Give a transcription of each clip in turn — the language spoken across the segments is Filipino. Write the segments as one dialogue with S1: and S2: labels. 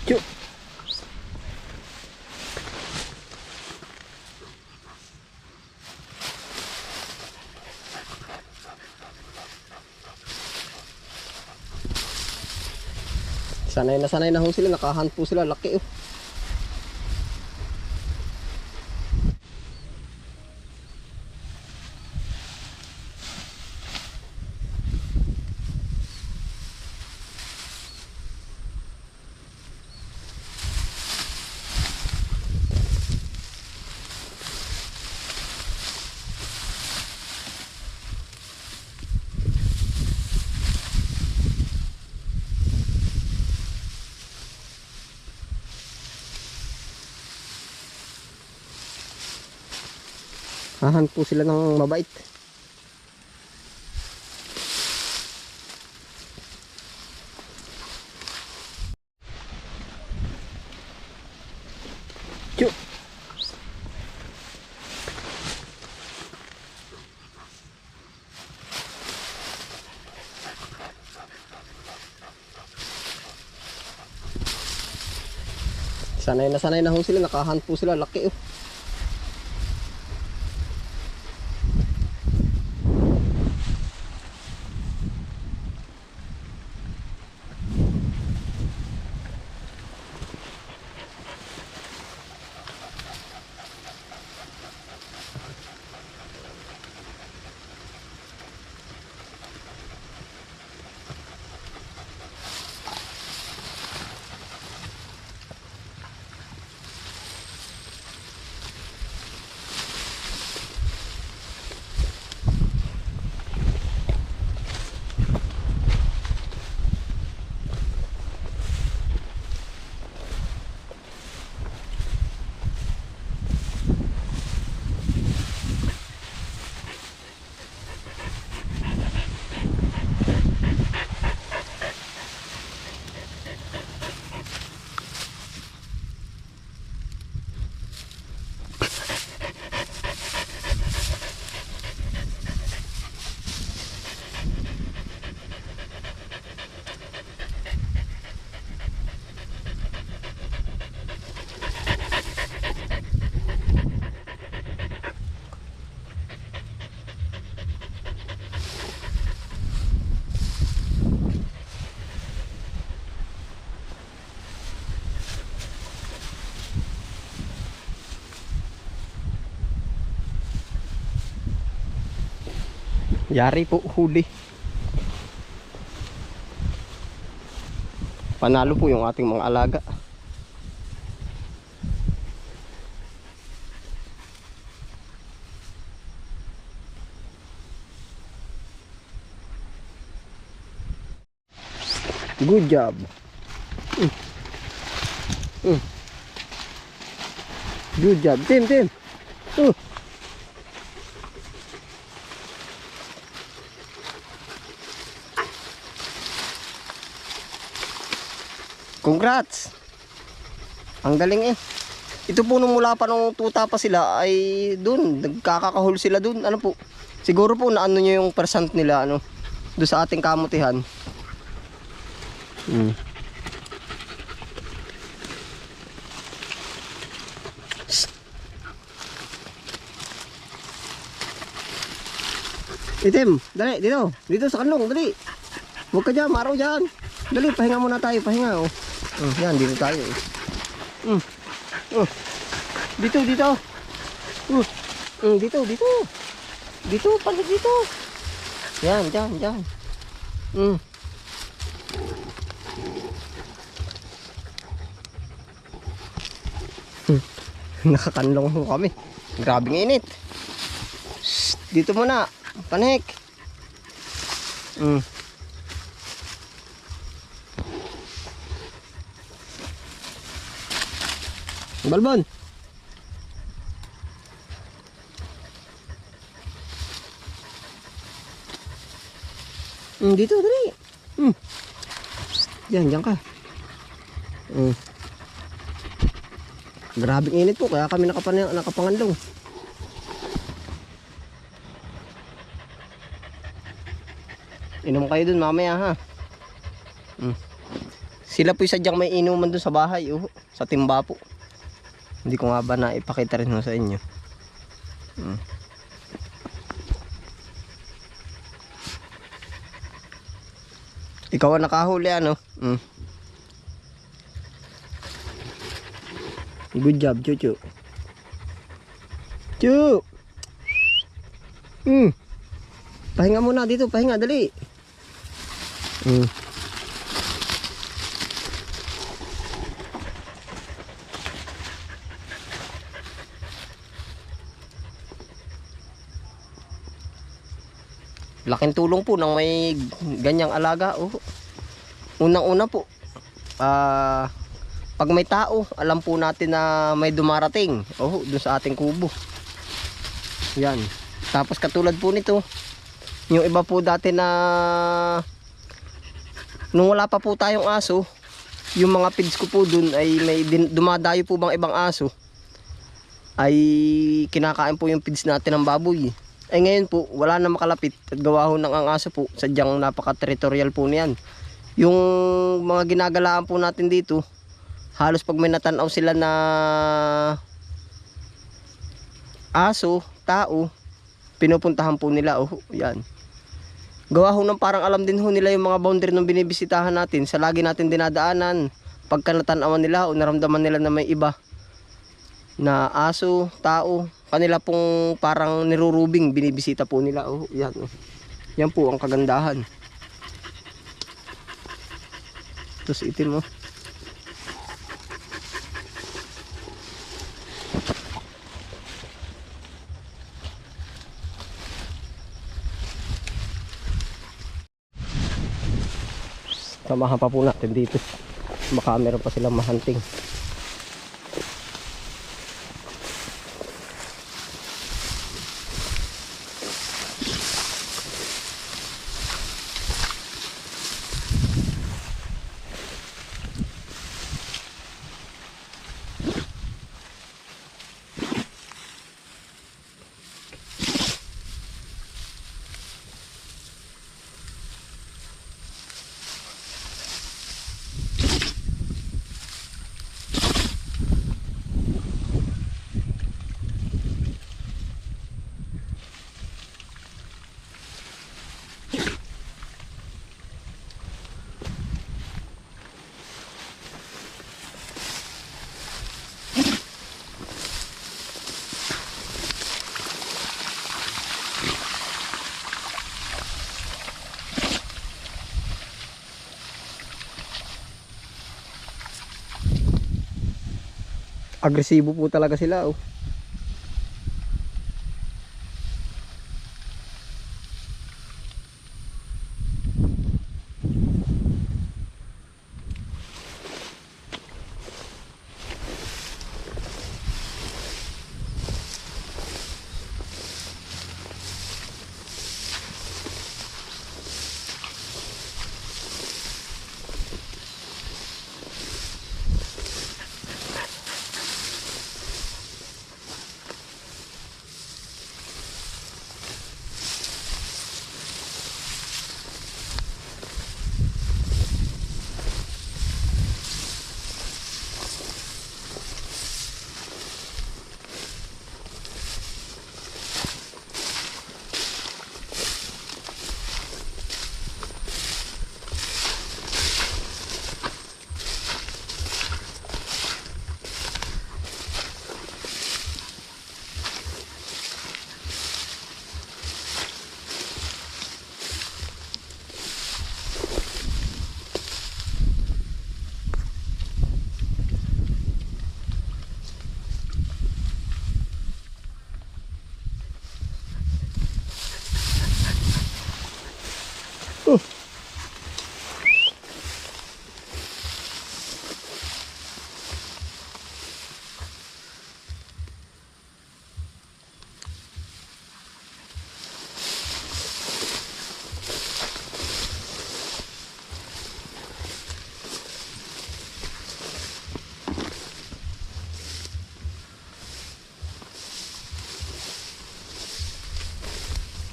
S1: Chu. Sanay na ho sila, nakahunt po sila, laki oh. Hahan po sila ng mabait. Chu. Sanay na ho sila, nakahunt po sila, laki oh. Yari po, huli. Panalo po yung ating mga alaga. Good job. Good job, Tim. Congrats. Ang galing eh. Ito po nung mula pa nung tuta pa sila ay dun, nagkakakahol sila dun. Ano po? Siguro po na ano nyo yung percent nila ano doon sa ating kamutihan. Itim, dali, dito sa kanlong, dali. Huwag ka dyan, maraw dyan. Dali, pahinga muna tayo, pahinga oh. Yan, dito tayo eh. Dito. Dito, palit dito. Yan, dyan. Nakakanlong ho kami. Grabing init. Shhh, dito muna. Panik. Balbon. Dito, dali. Diyan ka. Grabing init po, kaya kami nakapangandong. Inom kayo dun mamaya ha. Sila po sadyang may inuman doon sa bahay, oh, sa timba po. Hindi ko nga ba na ipakita rin ho sa inyo. Ikaw ang nakahuli, ano? Good job, Chuchu. Chu! Pahinga muna dito, pahinga, dali. Laking tulong po ng may ganyang alaga. Oh. Unang-una po, pag may tao, alam po natin na may dumarating. Oh, dun sa ating kubo. Yan. Tapos katulad po nito, yung iba po dati na nung wala pa po tayong aso, yung mga pigs ko po dun ay may dumadayo po bang ibang aso, ay kinakain po yung pigs natin ng baboy. Ay ngayon po, wala na makalapit at gawa ho ng ang aso po, sadyang napaka-territorial po niyan. Yung mga ginagalaan po natin dito, halos pag may natanaw sila na aso, tao, pinupuntahan po nila. Oh, yan. Gawa ho ng parang alam din ho nila yung mga boundary ng binibisitahan natin sa lagi natin dinadaanan. Pagka natanawan nila o naramdaman nila na may iba na aso, tao, kanila pong parang nirurubing binibisita po nila. Oh, yan. Oh. Yan po ang kagandahan. Tapos itim, oh. Samahan pa po natin dito. Baka meron pa silang mahunting. Agresibo po talaga sila, oh.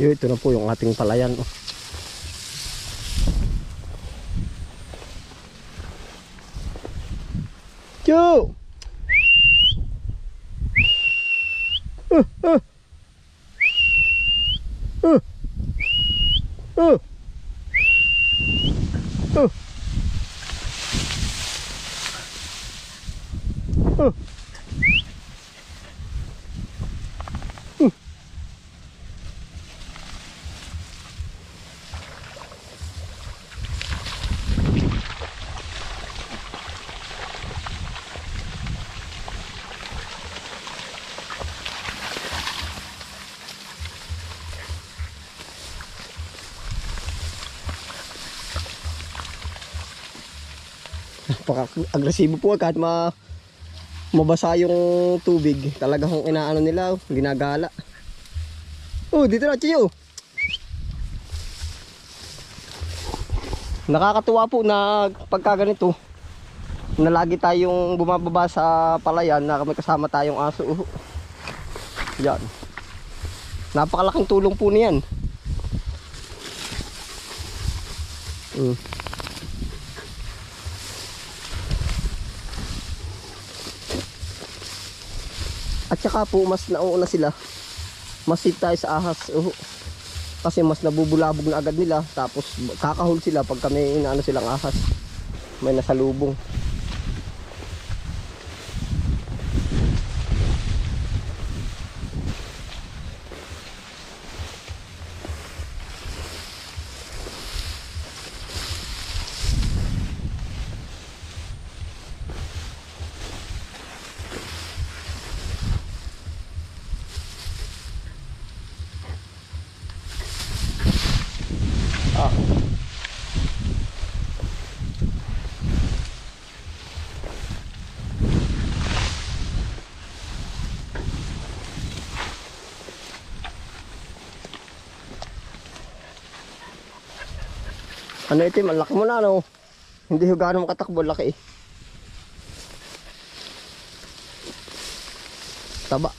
S1: Ito na po yung ating palayan, oh. Chu! Uh, uh. Uh. Uh. Uh. Uh. Agresibo po kahit mabasa yung tubig. Talagang inaano nila, ginagala. Oh, dito na, Chiyo. Nakakatuwa po na pagka ganito na lagi tayong bumababa sa palayan na may kasama tayong aso. Yan. Napakalaking tulong po niyan. At saka po mas nauuna sila. Mas safe tayo sa ahas. Kasi mas nabubulabog na agad nila. Tapos kakahol sila pag kami inaano silang ahas. May nasalubong. Ano ito, malaki mo na ano. Hindi ko gaano makatakbo, laki eh. Taba.